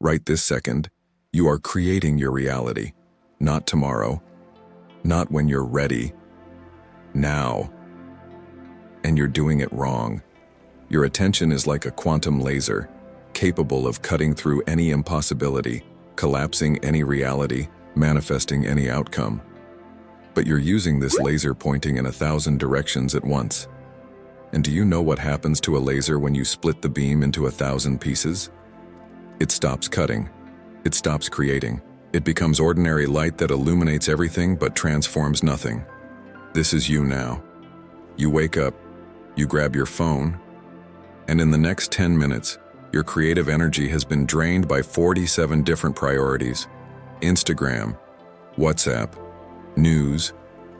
Right this second, you are creating your reality. Not tomorrow, not when you're ready, now. And you're doing it wrong. Your attention is like a quantum laser, capable of cutting through any impossibility, collapsing any reality, manifesting any outcome. But you're using this laser pointing in 1,000 directions at once. And do you know what happens to a laser when you split the beam into 1,000 pieces? It stops cutting. It stops creating. It becomes ordinary light that illuminates everything but transforms nothing. This is you now. You wake up, you grab your phone, and in the next 10 minutes, your creative energy has been drained by 47 different priorities: Instagram, WhatsApp, news,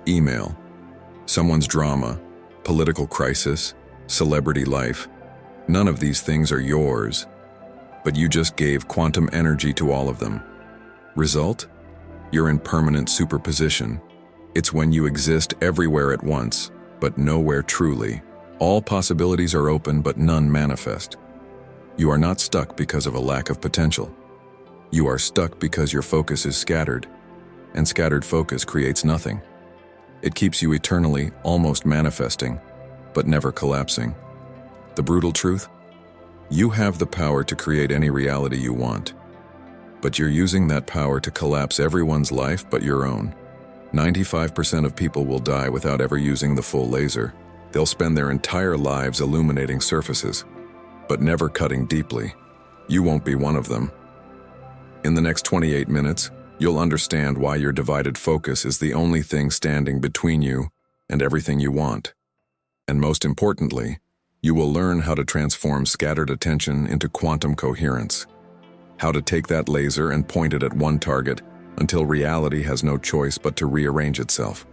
email, someone's drama, political crisis, celebrity life. None of these things are yours, but you just gave quantum energy to all of them. Result? You're in permanent superposition. It's when you exist everywhere at once, but nowhere truly. All possibilities are open, but none manifest. You are not stuck because of a lack of potential. You are stuck because your focus is scattered, and scattered focus creates nothing. It keeps you eternally almost manifesting, but never collapsing. The brutal truth? You have the power to create any reality you want, but you're using that power to collapse everyone's life but your own. 95% of people will die without ever using the full laser. They'll spend their entire lives illuminating surfaces, but never cutting deeply. You won't be one of them. In the next 28 minutes, you'll understand why your divided focus is the only thing standing between you and everything you want. And most importantly, you will learn how to transform scattered attention into quantum coherence. How to take that laser and point it at one target until reality has no choice but to rearrange itself.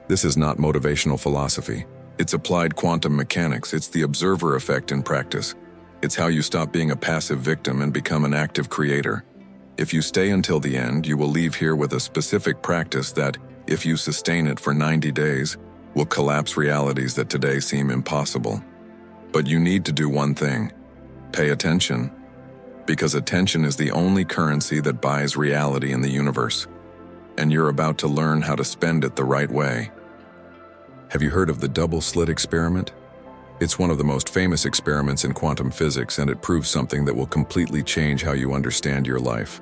This is not motivational philosophy. It's applied quantum mechanics. It's the observer effect in practice. It's how you stop being a passive victim and become an active creator. If you stay until the end, you will leave here with a specific practice that, if you sustain it for 90 days, will collapse realities that today seem impossible. But you need to do one thing: pay attention. Because attention is the only currency that buys reality in the universe. And you're about to learn how to spend it the right way. Have you heard of the double-slit experiment? It's one of the most famous experiments in quantum physics, and it proves something that will completely change how you understand your life.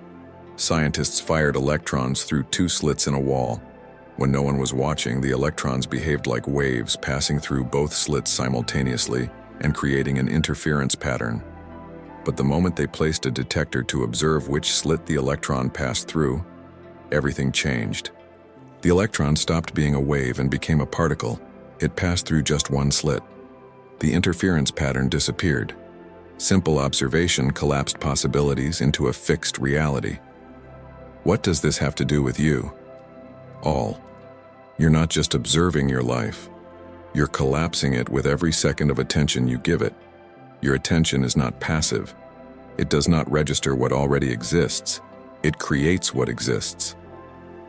Scientists fired electrons through 2 slits in a wall. When no one was watching, the electrons behaved like waves, passing through both slits simultaneously and creating an interference pattern. But the moment they placed a detector to observe which slit the electron passed through, everything changed. The electron stopped being a wave and became a particle. It passed through just one slit. The interference pattern disappeared. Simple observation collapsed possibilities into a fixed reality. What does this have to do with you? All. You're not just observing your life. You're collapsing it with every second of attention you give it. Your attention is not passive. It does not register what already exists. It creates what exists.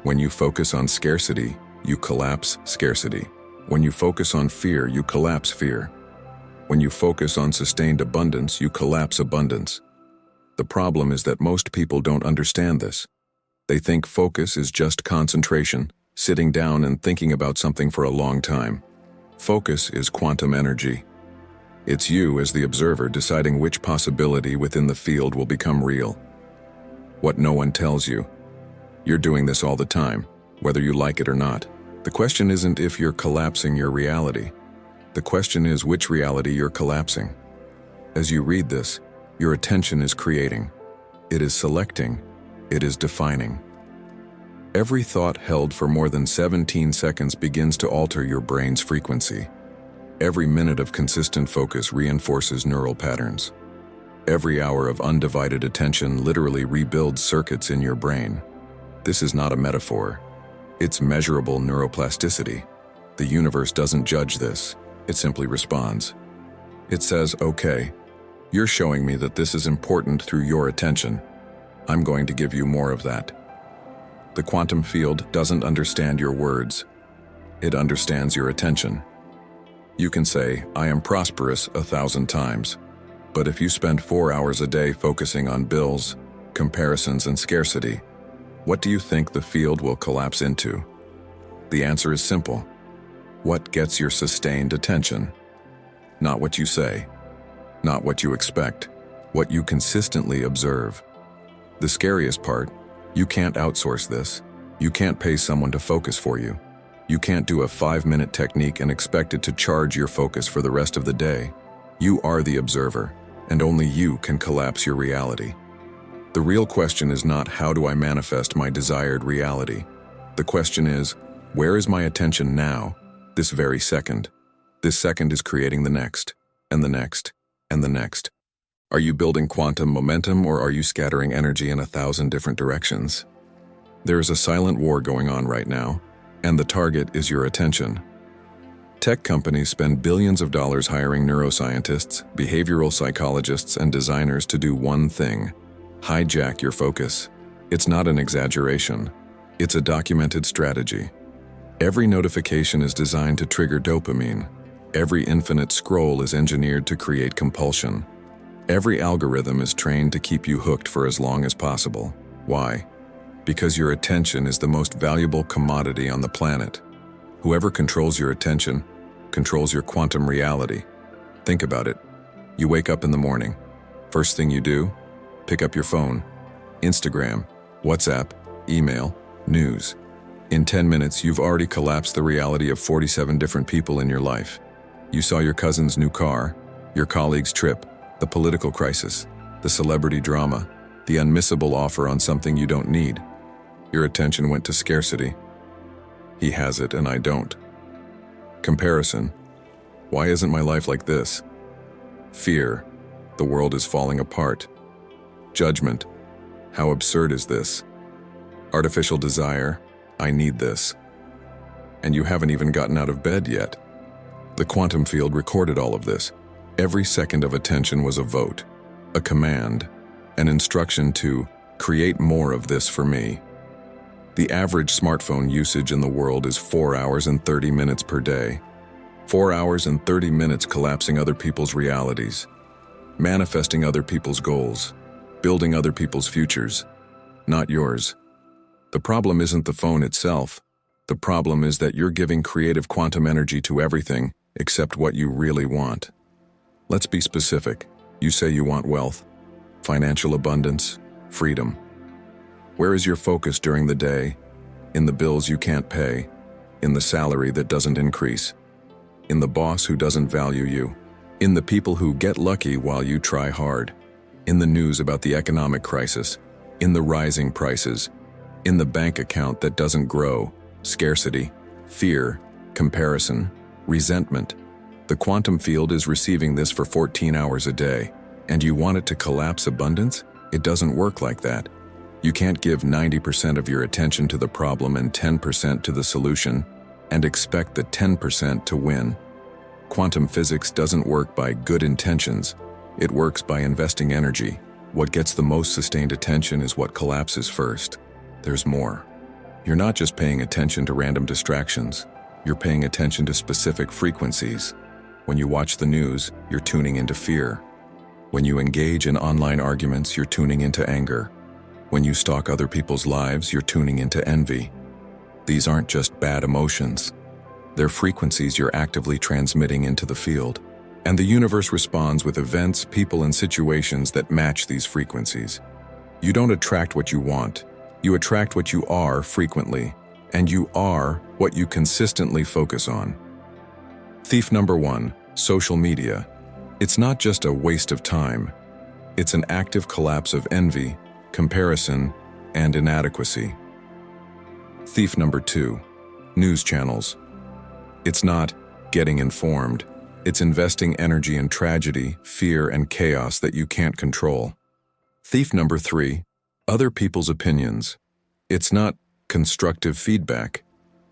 When you focus on scarcity, you collapse scarcity. When you focus on fear, you collapse fear. When you focus on sustained abundance, you collapse abundance. The problem is that most people don't understand this. They think focus is just concentration, sitting down and thinking about something for a long time. Focus is quantum energy. It's you as the observer deciding which possibility within the field will become real. What no one tells you. You're doing this all the time, whether you like it or not. The question isn't if you're collapsing your reality. The question is which reality you're collapsing. As you read this, your attention is creating. It is selecting. It is defining. Every thought held for more than 17 seconds begins to alter your brain's frequency. Every minute of consistent focus reinforces neural patterns. Every hour of undivided attention literally rebuilds circuits in your brain. This is not a metaphor. It's measurable neuroplasticity. The universe doesn't judge this. It simply responds. It says, okay, you're showing me that this is important through your attention. I'm going to give you more of that. The quantum field doesn't understand your words. It understands your attention. You can say, I am prosperous 1,000 times, But if you spend 4 hours a day focusing on bills, comparisons, and scarcity, what do you think the field will collapse into? The answer is simple. What gets your sustained attention? Not what you say, not what you expect, what you consistently observe. The scariest part, you can't outsource this. You can't pay someone to focus for you. You can't do a 5-minute technique and expect it to charge your focus for the rest of the day. You are the observer, and only you can collapse your reality. The real question is not how do I manifest my desired reality? The question is, where is my attention now, this very second? This second is creating the next, and the next, and the next. Are you building quantum momentum, or are you scattering energy in 1,000 different directions? There is a silent war going on right now, and the target is your attention. Tech companies spend billions of dollars hiring neuroscientists, behavioral psychologists, and designers to do one thing: hijack your focus. It's not an exaggeration. It's a documented strategy. Every notification is designed to trigger dopamine. Every infinite scroll is engineered to create compulsion. Every algorithm is trained to keep you hooked for as long as possible. Why? Because your attention is the most valuable commodity on the planet. Whoever controls your attention controls your quantum reality. Think about it. You wake up in the morning. First thing you do? Pick up your phone. Instagram, WhatsApp, email, news. In 10 minutes, you've already collapsed the reality of 47 different people in your life. You saw your cousin's new car, your colleague's trip, the political crisis, the celebrity drama, the unmissable offer on something you don't need. Your attention went to scarcity. He has it and I don't. Comparison. Why isn't my life like this? Fear. The world is falling apart. Judgment. How absurd is this? Artificial desire. I need this. And you haven't even gotten out of bed yet. The quantum field recorded all of this. Every second of attention was a vote, a command, an instruction to create more of this for me. The average smartphone usage in the world is 4 hours and 30 minutes per day. 4 hours and 30 minutes collapsing other people's realities, manifesting other people's goals, building other people's futures, not yours. The problem isn't the phone itself. The problem is that you're giving creative quantum energy to everything except what you really want. Let's be specific. You say you want wealth, financial abundance, freedom. Where is your focus during the day? In the bills you can't pay, in the salary that doesn't increase, in the boss who doesn't value you, in the people who get lucky while you try hard, in the news about the economic crisis, in the rising prices, in the bank account that doesn't grow, scarcity, fear, comparison, resentment. The quantum field is receiving this for 14 hours a day, and you want it to collapse abundance? It doesn't work like that. You can't give 90% of your attention to the problem and 10% to the solution, and expect the 10% to win. Quantum physics doesn't work by good intentions. It works by investing energy. What gets the most sustained attention is what collapses first. There's more. You're not just paying attention to random distractions. You're paying attention to specific frequencies. When you watch the news, you're tuning into fear. When you engage in online arguments, you're tuning into anger. When you stalk other people's lives, you're tuning into envy. These aren't just bad emotions. They're frequencies you're actively transmitting into the field. And the universe responds with events, people, and situations that match these frequencies. You don't attract what you want. You attract what you are frequently. And you are what you consistently focus on. Thief number 1, social media. It's not just a waste of time. It's an active collapse of envy, comparison, and inadequacy. Thief number 2, news channels. It's not getting informed. It's investing energy in tragedy, fear, and chaos that you can't control. Thief number 3, other people's opinions. It's not constructive feedback.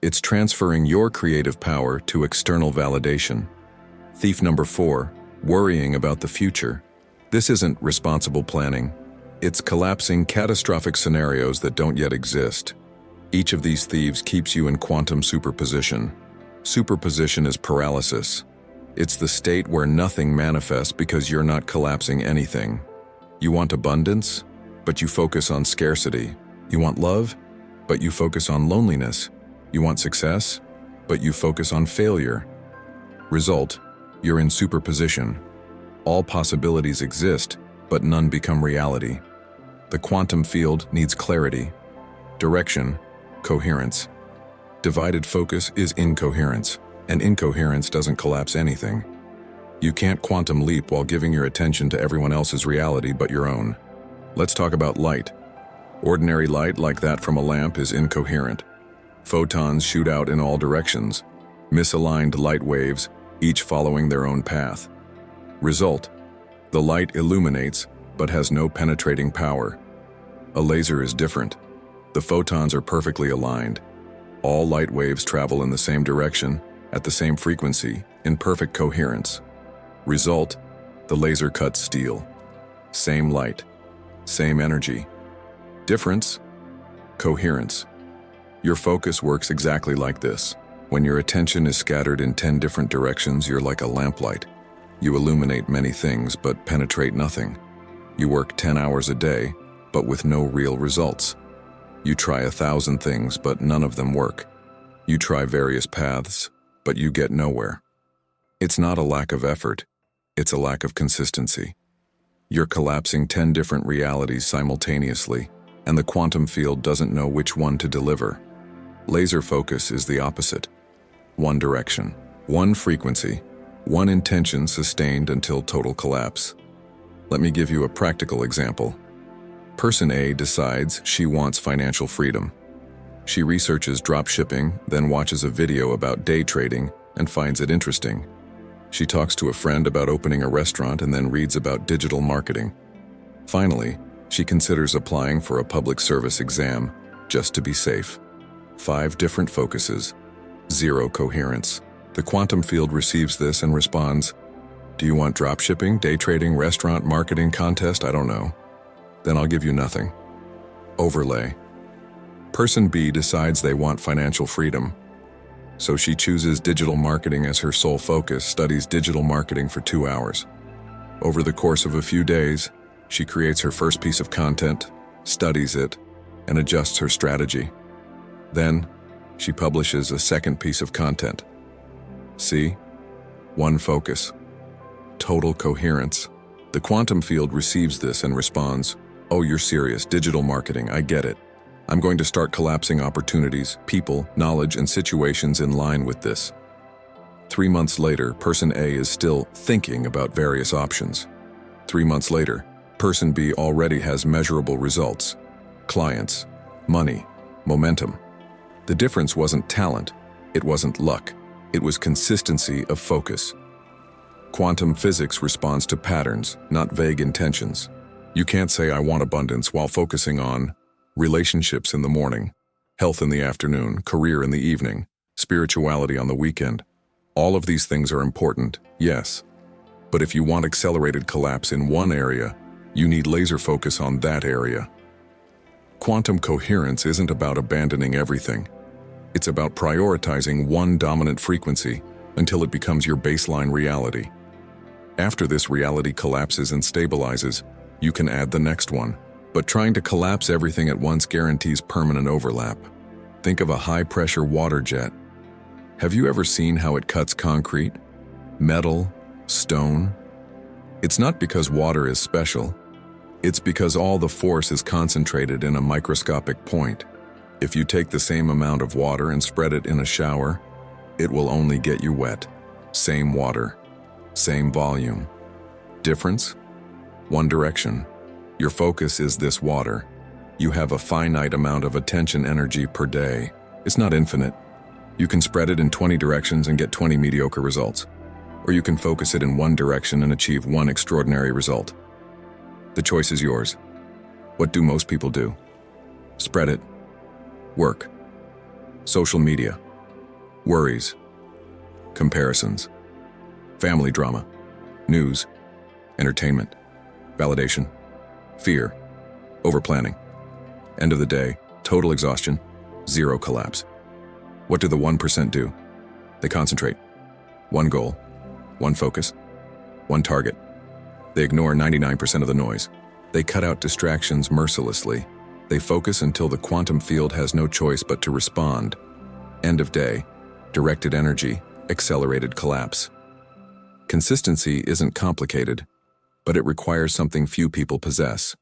It's transferring your creative power to external validation. Thief number 4, worrying about the future. This isn't responsible planning. It's collapsing catastrophic scenarios that don't yet exist. Each of these thieves keeps you in quantum superposition. Superposition is paralysis. It's the state where nothing manifests because you're not collapsing anything. You want abundance, but you focus on scarcity. You want love, but you focus on loneliness. You want success, but you focus on failure. Result, you're in superposition. All possibilities exist, but none become reality. The quantum field needs clarity, direction, coherence. Divided focus is incoherence, and incoherence doesn't collapse anything. You can't quantum leap while giving your attention to everyone else's reality but your own. Let's talk about light. Ordinary light like that from a lamp is incoherent. Photons shoot out in all directions, misaligned light waves, each following their own path. Result, the light illuminates but has no penetrating power. A laser is different. The photons are perfectly aligned. All light waves travel in the same direction, at the same frequency, in perfect coherence. Result, the laser cuts steel. Same light, same energy. Difference, coherence. Your focus works exactly like this. When your attention is scattered in 10 different directions, you're like a lamplight. You illuminate many things but penetrate nothing. You work 10 hours a day, but with no real results. You try 1,000 things, but none of them work. You try various paths, but you get nowhere. It's not a lack of effort, it's a lack of consistency. You're collapsing 10 different realities simultaneously, and the quantum field doesn't know which one to deliver. Laser focus is the opposite. One direction, one frequency, one intention sustained until total collapse. Let me give you a practical example. Person A decides she wants financial freedom. She researches dropshipping, then watches a video about day trading and finds it interesting. She talks to a friend about opening a restaurant and then reads about digital marketing. Finally, she considers applying for a public service exam just to be safe. 5 different focuses, 0 coherence. The quantum field receives this and responds, "Do you want dropshipping, day trading, restaurant, marketing, contest? I don't know. Then I'll give you nothing." Overlay. Person B decides they want financial freedom. So she chooses digital marketing as her sole focus, studies digital marketing for 2 hours. Over the course of a few days, she creates her first piece of content, studies it, and adjusts her strategy. Then, she publishes a second piece of content. See? One focus. Total coherence. The quantum field receives this and responds, "Oh, you're serious, digital marketing, I get it. I'm going to start collapsing opportunities, people, knowledge, and situations in line with this." 3 months later, person A is still thinking about various options. 3 months later, person B already has measurable results. Clients, money, momentum. The difference wasn't talent, it wasn't luck, it was consistency of focus. Quantum physics responds to patterns, not vague intentions. You can't say "I want abundance" while focusing on relationships in the morning, health in the afternoon, career in the evening, spirituality on the weekend. All of these things are important, yes. But if you want accelerated collapse in one area, you need laser focus on that area. Quantum coherence isn't about abandoning everything. It's about prioritizing one dominant frequency until it becomes your baseline reality. After this reality collapses and stabilizes, you can add the next one. But trying to collapse everything at once guarantees permanent overlap. Think of a high-pressure water jet. Have you ever seen how it cuts concrete, metal, stone? It's not because water is special. It's because all the force is concentrated in a microscopic point. If you take the same amount of water and spread it in a shower, it will only get you wet. Same water, same volume. Difference? One direction. Your focus is this water. You have a finite amount of attention energy per day. It's not infinite. You can spread it in 20 directions and get 20 mediocre results. Or you can focus it in one direction and achieve one extraordinary result. The choice is yours. What do most people do? Spread it. Work. Social media. Worries. Comparisons. Family drama. News. Entertainment. Validation. Fear. Overplanning. End of the day, total exhaustion, 0 collapse. What do the 1% do? They concentrate. One goal. one focus, one target. They ignore 99% of the noise. They cut out distractions mercilessly. They focus until the quantum field has no choice but to respond. End of day, directed energy, accelerated collapse. Consistency isn't complicated, but it requires something few people possess: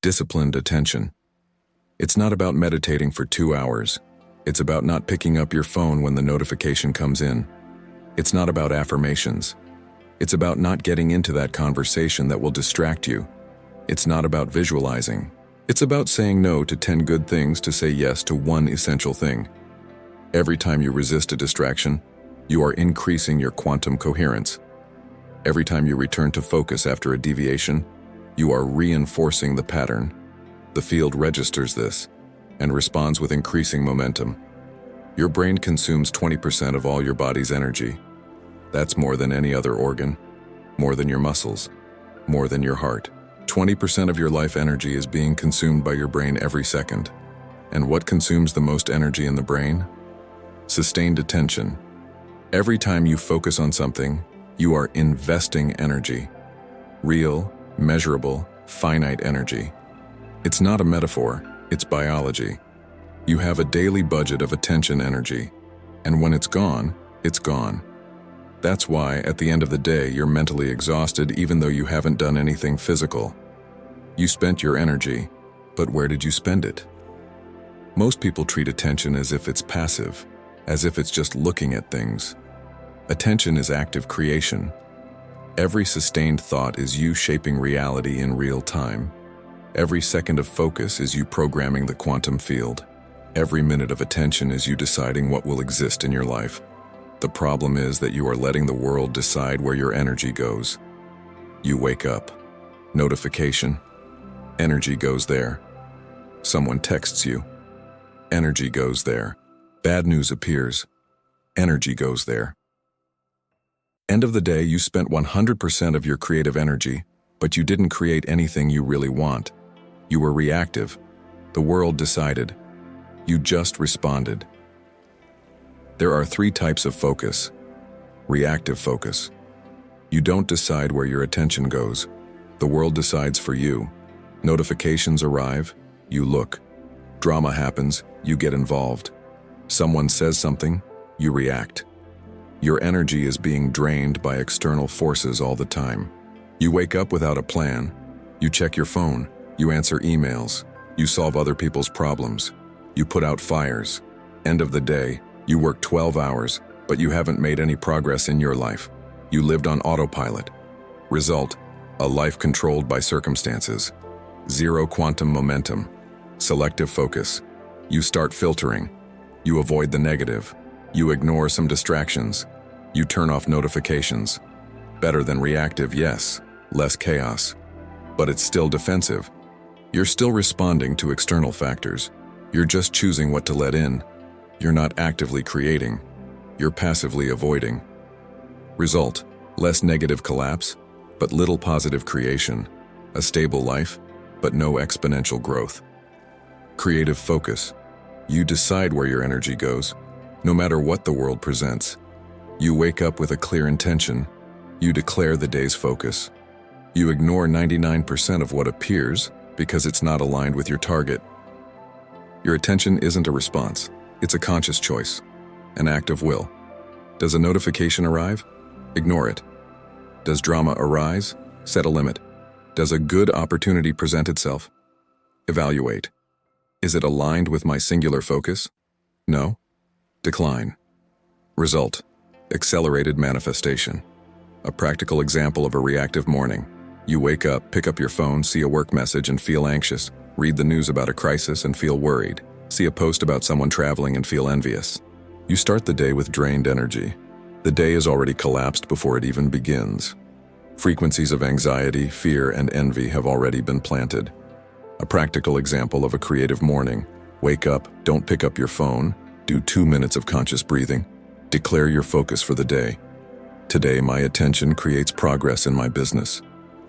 disciplined attention. It's not about meditating for 2 hours. It's about not picking up your phone when the notification comes in. It's not about affirmations. It's about not getting into that conversation that will distract you. It's not about visualizing. It's about saying no to 10 good things to say yes to one essential thing. Every time you resist a distraction, you are increasing your quantum coherence. Every time you return to focus after a deviation, you are reinforcing the pattern. The field registers this and responds with increasing momentum. Your brain consumes 20% of all your body's energy. That's more than any other organ, more than your muscles, more than your heart. 20% of your life energy is being consumed by your brain every second. And what consumes the most energy in the brain? Sustained attention. Every time you focus on something, you are investing energy. Real, measurable, finite energy. It's not a metaphor, it's biology. You have a daily budget of attention energy, and when it's gone, it's gone. That's why, at the end of the day, you're mentally exhausted even though you haven't done anything physical. You spent your energy, but where did you spend it? Most people treat attention as if it's passive, as if it's just looking at things. Attention is active creation. Every sustained thought is you shaping reality in real time. Every second of focus is you programming the quantum field. Every minute of attention is you deciding what will exist in your life. The problem is that you are letting the world decide where your energy goes. You wake up. Notification. Energy goes there. Someone texts you. Energy goes there. Bad news appears. Energy goes there. End of the day, you spent 100% of your creative energy, but you didn't create anything you really want. You were reactive. The world decided. You just responded. There are 3 types of focus. Reactive focus. You don't decide where your attention goes. The world decides for you. Notifications arrive, you look. Drama happens, you get involved. Someone says something, you react. Your energy is being drained by external forces all the time. You wake up without a plan. You check your phone. You answer emails. You solve other people's problems. You put out fires. End of the day, you work 12 hours, but you haven't made any progress in your life. You lived on autopilot. Result, a life controlled by circumstances. Zero quantum momentum. Selective focus. You start filtering. You avoid the negative. You ignore some distractions. You turn off notifications. Better than reactive, yes. Less chaos. But it's still defensive. You're still responding to external factors. You're just choosing what to let in. You're not actively creating. You're passively avoiding. Result, less negative collapse, but little positive creation. A stable life, but no exponential growth. Creative focus. You decide where your energy goes, no matter what the world presents. You wake up with a clear intention. You declare the day's focus. You ignore 99% of what appears because it's not aligned with your target. Your attention isn't a response. It's a conscious choice, an act of will. Does a notification arrive? Ignore it. Does drama arise? Set a limit. Does a good opportunity present itself? Evaluate. Is it aligned with my singular focus? No. Decline. Result, accelerated manifestation. A practical example of a reactive morning. You wake up, pick up your phone, see a work message and feel anxious. Read the news about a crisis and feel worried. See a post about someone traveling and feel envious. You start the day with drained energy. The day is already collapsed before it even begins. Frequencies of anxiety, fear, and envy have already been planted. A practical example of a creative morning. Wake up, don't pick up your phone, do 2 minutes of conscious breathing. Declare your focus for the day. Today, my attention creates progress in my business.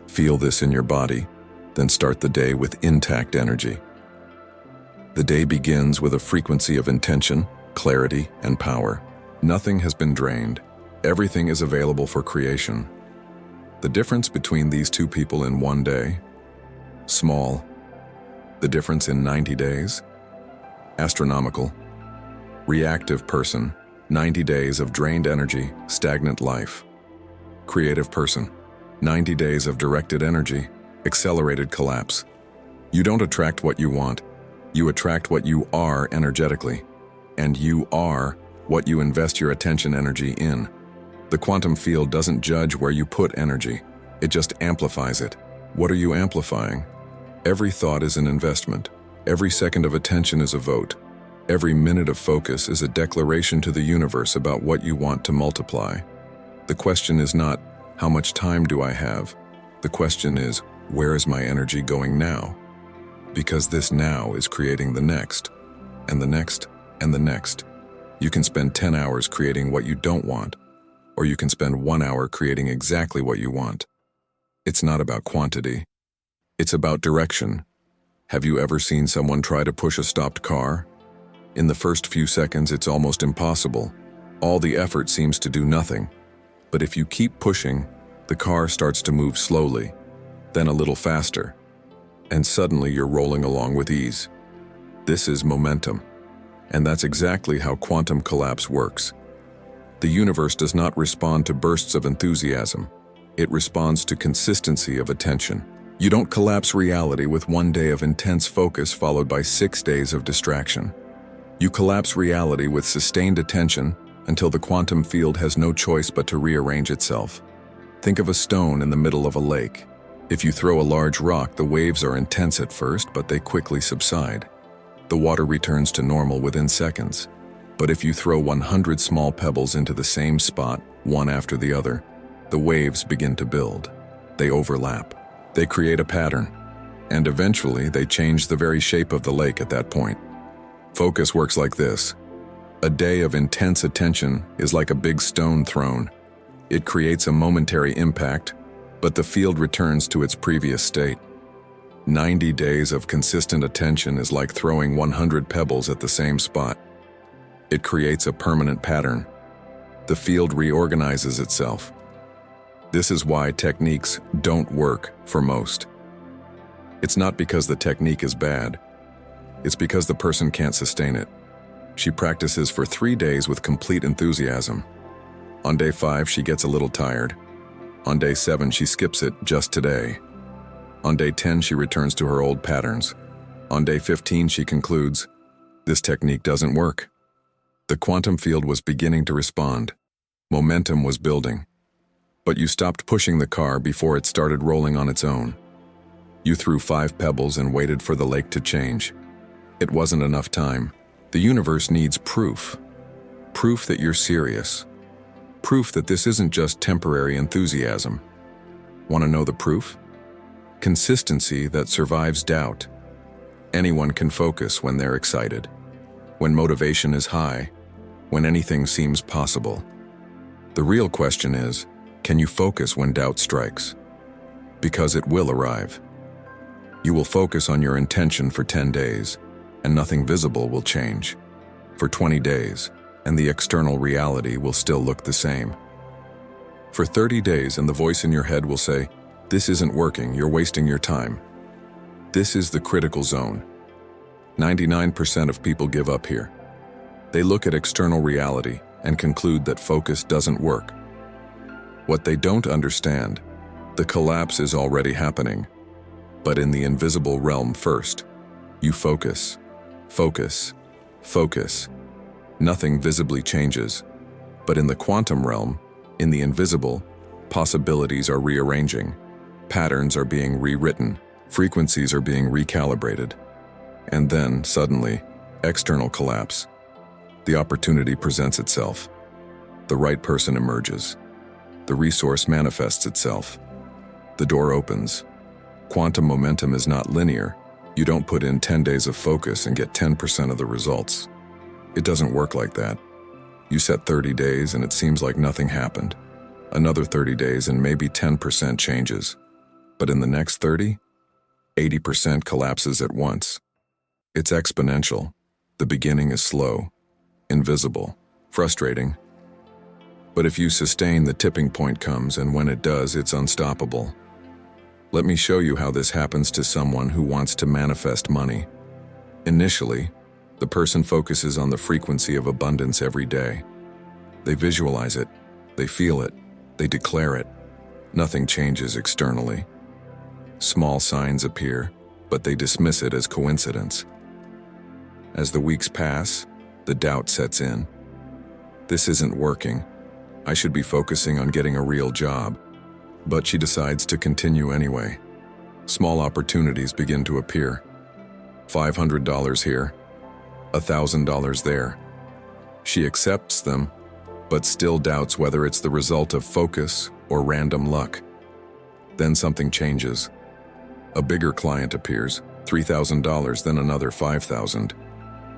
Feel this in your body, then start the day with intact energy. The day begins with a frequency of intention, clarity, and power. Nothing has been drained. Everything is available for creation. The difference between these two people in one day? Small. The difference in 90 days? Astronomical. Reactive person, 90 days of drained energy, stagnant life. Creative person, 90 days of directed energy, accelerated collapse. You don't attract what you want, you attract what you are energetically. And you are what you invest your attention energy in. The quantum field doesn't judge where you put energy, it just amplifies it. What are you amplifying? Every thought is an investment. Every second of attention is a vote. Every minute of focus is a declaration to the universe about what you want to multiply. The question is not, how much time do I have? The question is, where is my energy going now? Because this now is creating the next, and the next, and the next. You can spend 10 hours creating what you don't want, or you can spend 1 hour creating exactly what you want. It's not about quantity. It's about direction. Have you ever seen someone try to push a stopped car? In the first few seconds, it's almost impossible. All the effort seems to do nothing. But if you keep pushing, the car starts to move slowly, then a little faster, and suddenly you're rolling along with ease. This is momentum. And that's exactly how quantum collapse works. The universe does not respond to bursts of enthusiasm. It responds to consistency of attention. You don't collapse reality with 1 day of intense focus followed by 6 days of distraction. You collapse reality with sustained attention until the quantum field has no choice but to rearrange itself. Think of a stone in the middle of a lake. If you throw a large rock, the waves are intense at first, but they quickly subside. The water returns to normal within seconds. But if you throw 100 small pebbles into the same spot, one after the other, the waves begin to build. They overlap. They create a pattern. And eventually, they change the very shape of the lake at that point. Focus works like this. A day of intense attention is like a big stone thrown. It creates a momentary impact, but the field returns to its previous state. 90 days of consistent attention is like throwing 100 pebbles at the same spot. It creates a permanent pattern. The field reorganizes itself. This is why techniques don't work for most. It's not because the technique is bad. It's because the person can't sustain it. She practices for 3 days with complete enthusiasm. On day 5, she gets a little tired. On day 7, she skips it just today. On day 10, she returns to her old patterns. On day 15, she concludes, this technique doesn't work. The quantum field was beginning to respond. Momentum was building. But you stopped pushing the car before it started rolling on its own. You threw 5 pebbles and waited for the lake to change. It wasn't enough time. The universe needs proof. Proof that you're serious. Proof that this isn't just temporary enthusiasm. Want to know the proof? Consistency that survives doubt. Anyone can focus when they're excited, when motivation is high, when anything seems possible. The real question is, can you focus when doubt strikes? Because it will arrive. You will focus on your intention for 10 days, and nothing visible will change. For 20 days, and the external reality will still look the same. For 30 days, and the voice in your head will say, this isn't working, you're wasting your time. This is the critical zone. 99% of people give up here. They look at external reality and conclude that focus doesn't work. What they don't understand, the collapse is already happening, but in the invisible realm first. You focus, focus, focus. Nothing visibly changes, but in the quantum realm, in the invisible, possibilities are rearranging. Patterns are being rewritten, frequencies are being recalibrated. And then, suddenly, external collapse. The opportunity presents itself. The right person emerges. The resource manifests itself. The door opens. Quantum momentum is not linear. You don't put in 10 days of focus and get 10% of the results. It doesn't work like that. You set 30 days and it seems like nothing happened. Another 30 days and maybe 10% changes. But in the next 30, 80% collapses at once. It's exponential. The beginning is slow, invisible, frustrating. But if you sustain, the tipping point comes, and when it does, it's unstoppable. Let me show you how this happens to someone who wants to manifest money. Initially, the person focuses on the frequency of abundance every day. They visualize it, they feel it, they declare it. Nothing changes externally. Small signs appear, but they dismiss it as coincidence. As the weeks pass, the doubt sets in. This isn't working. I should be focusing on getting a real job. But she decides to continue anyway. Small opportunities begin to appear. $500 here, $1,000 there. She accepts them, but still doubts whether it's the result of focus or random luck. Then something changes. A bigger client appears, $3,000, then another $5,000.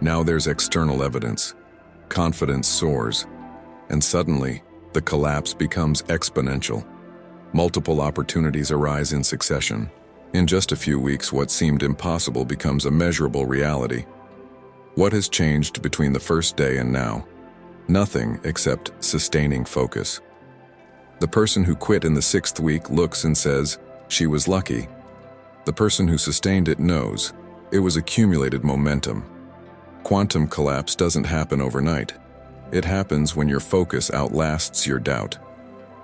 Now there's external evidence. Confidence soars, and suddenly, the collapse becomes exponential. Multiple opportunities arise in succession. In just a few weeks, what seemed impossible becomes a measurable reality. What has changed between the first day and now? Nothing except sustaining focus. The person who quit in the 6th week looks and says, she was lucky. The person who sustained it knows it was accumulated momentum. Quantum collapse doesn't happen overnight. It happens when your focus outlasts your doubt.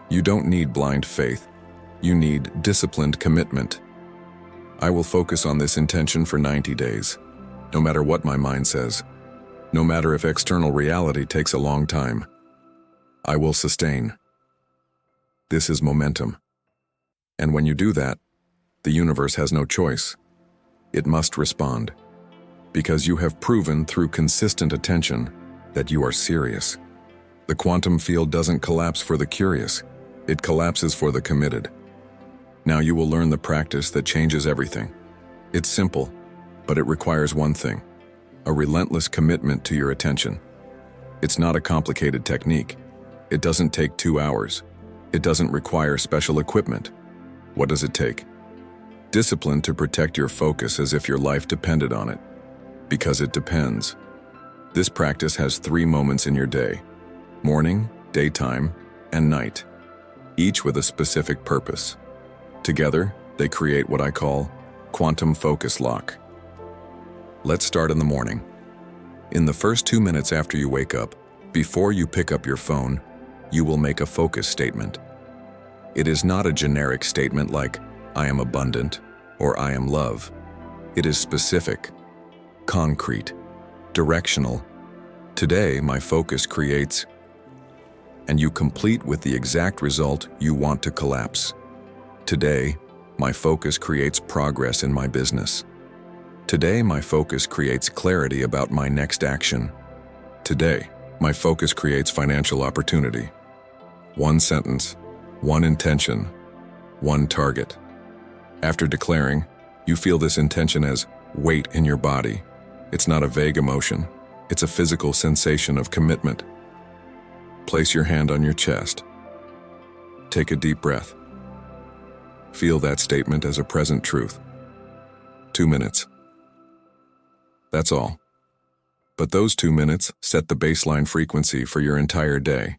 You don't need blind faith. You need disciplined commitment. I will focus on this intention for 90 days, no matter what my mind says, no matter if external reality takes a long time. I will sustain. This is momentum. And when you do that, the universe has no choice. It must respond, because you have proven through consistent attention that you are serious. The quantum field doesn't collapse for the curious. It collapses for the committed. Now you will learn the practice that changes everything. It's simple, but it requires one thing: a relentless commitment to your attention. It's not a complicated technique. It doesn't take 2 hours. It doesn't require special equipment. What does it take? Discipline to protect your focus as if your life depended on it. Because it depends. This practice has 3 moments in your day: morning, daytime, and night, each with a specific purpose. Together, they create what I call quantum focus lock. Let's start in the morning. In the first 2 minutes after you wake up, before you pick up your phone, you will make a focus statement. It is not a generic statement like, I am abundant, or I am love. It is specific, concrete, directional. Today, my focus creates, and you complete with the exact result you want to collapse. Today, my focus creates progress in my business. Today, my focus creates clarity about my next action. Today, my focus creates financial opportunity. One sentence, one intention, one target. After declaring, you feel this intention as weight in your body. It's not a vague emotion. It's a physical sensation of commitment. Place your hand on your chest. Take a deep breath. Feel that statement as a present truth. 2 minutes. That's all. But those 2 minutes set the baseline frequency for your entire day.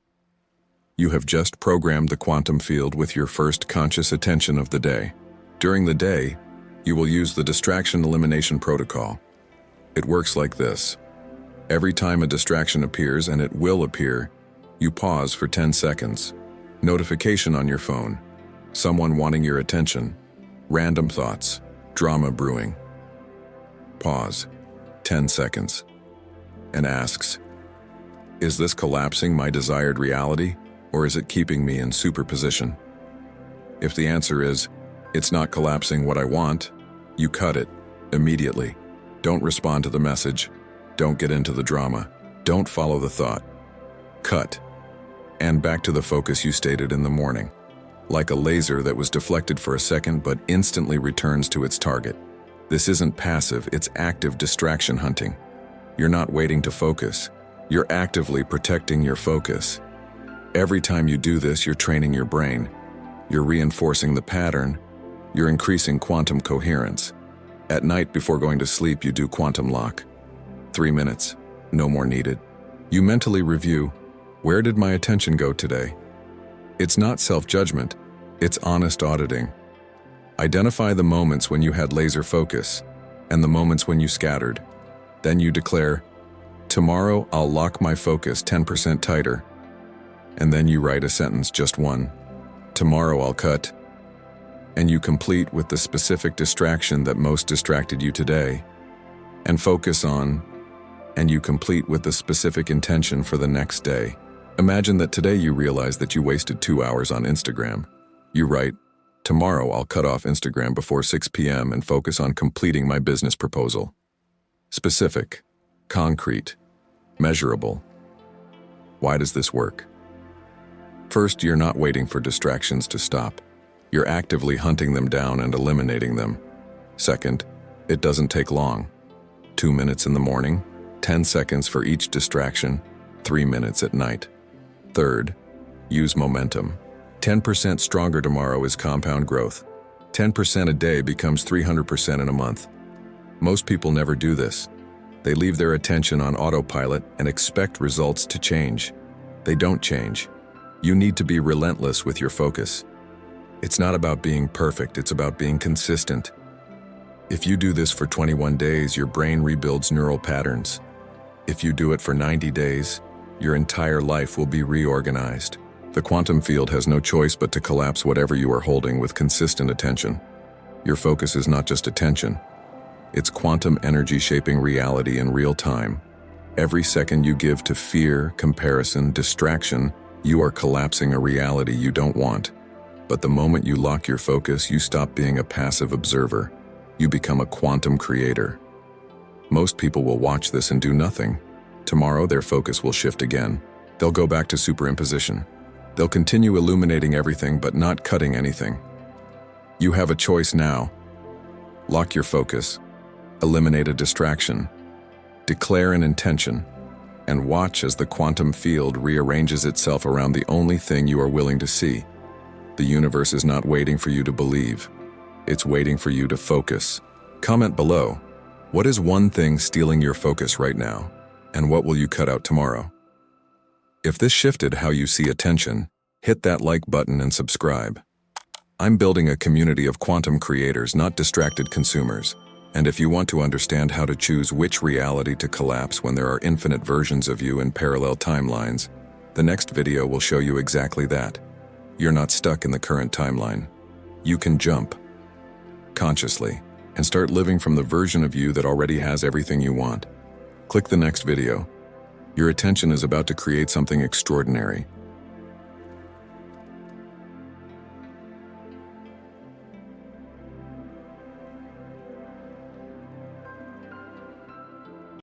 You have just programmed the quantum field with your first conscious attention of the day. During the day, you will use the distraction elimination protocol. It works like this. Every time a distraction appears, and it will appear, you pause for 10 seconds. Notification on your phone. Someone wanting your attention. Random thoughts. Drama brewing. Pause. 10 seconds. And asks, is this collapsing my desired reality, or is it keeping me in superposition? If the answer is, it's not collapsing what I want, you cut it immediately. Don't respond to the message. Don't get into the drama. Don't follow the thought. Cut. And back to the focus you stated in the morning. Like a laser that was deflected for a second but instantly returns to its target. This isn't passive, it's active distraction hunting. You're not waiting to focus. You're actively protecting your focus. Every time you do this, you're training your brain. You're reinforcing the pattern. You're increasing quantum coherence. At night before going to sleep, you do quantum lock. 3 minutes, no more needed. You mentally review, Where did my attention go today? It's not self-judgment, it's honest auditing. Identify the moments when you had laser focus and the moments when you scattered. Then you declare, tomorrow I'll lock my focus 10% tighter. And then you write a sentence, just one. Tomorrow I'll cut. And you complete with the specific distraction that most distracted you today. And focus on, and you complete with the specific intention for the next day. Imagine that today you realize that you wasted 2 hours on Instagram. You write, tomorrow I'll cut off Instagram before 6 p.m. and focus on completing my business proposal. Specific, concrete, measurable. Why does this work? First, you're not waiting for distractions to stop. You're actively hunting them down and eliminating them. Second, it doesn't take long. 2 minutes in the morning, 10 seconds for each distraction, 3 minutes at night. Third, use momentum. 10% stronger tomorrow is compound growth. 10% a day becomes 300% in a month. Most people never do this. They leave their attention on autopilot and expect results to change. They don't change. You need to be relentless with your focus. It's not about being perfect, it's about being consistent. If you do this for 21 days, your brain rebuilds neural patterns. If you do it for 90 days, your entire life will be reorganized. The quantum field has no choice but to collapse whatever you are holding with consistent attention. Your focus is not just attention. It's quantum energy shaping reality in real time. Every second you give to fear, comparison, distraction, you are collapsing a reality you don't want. But the moment you lock your focus, you stop being a passive observer. You become a quantum creator. Most people will watch this and do nothing. Tomorrow, their focus will shift again. They'll go back to superimposition. They'll continue illuminating everything but not cutting anything. You have a choice now. Lock your focus. Eliminate a distraction. Declare an intention. And watch as the quantum field rearranges itself around the only thing you are willing to see. The universe is not waiting for you to believe. It's waiting for you to focus. Comment below. What is one thing stealing your focus right now? And what will you cut out tomorrow? If this shifted how you see attention, hit that like button and subscribe. I'm building a community of quantum creators, not distracted consumers. And if you want to understand how to choose which reality to collapse when there are infinite versions of you in parallel timelines, the next video will show you exactly that. You're not stuck in the current timeline. You can jump consciously and start living from the version of you that already has everything you want. Click the next video. Your attention is about to create something extraordinary.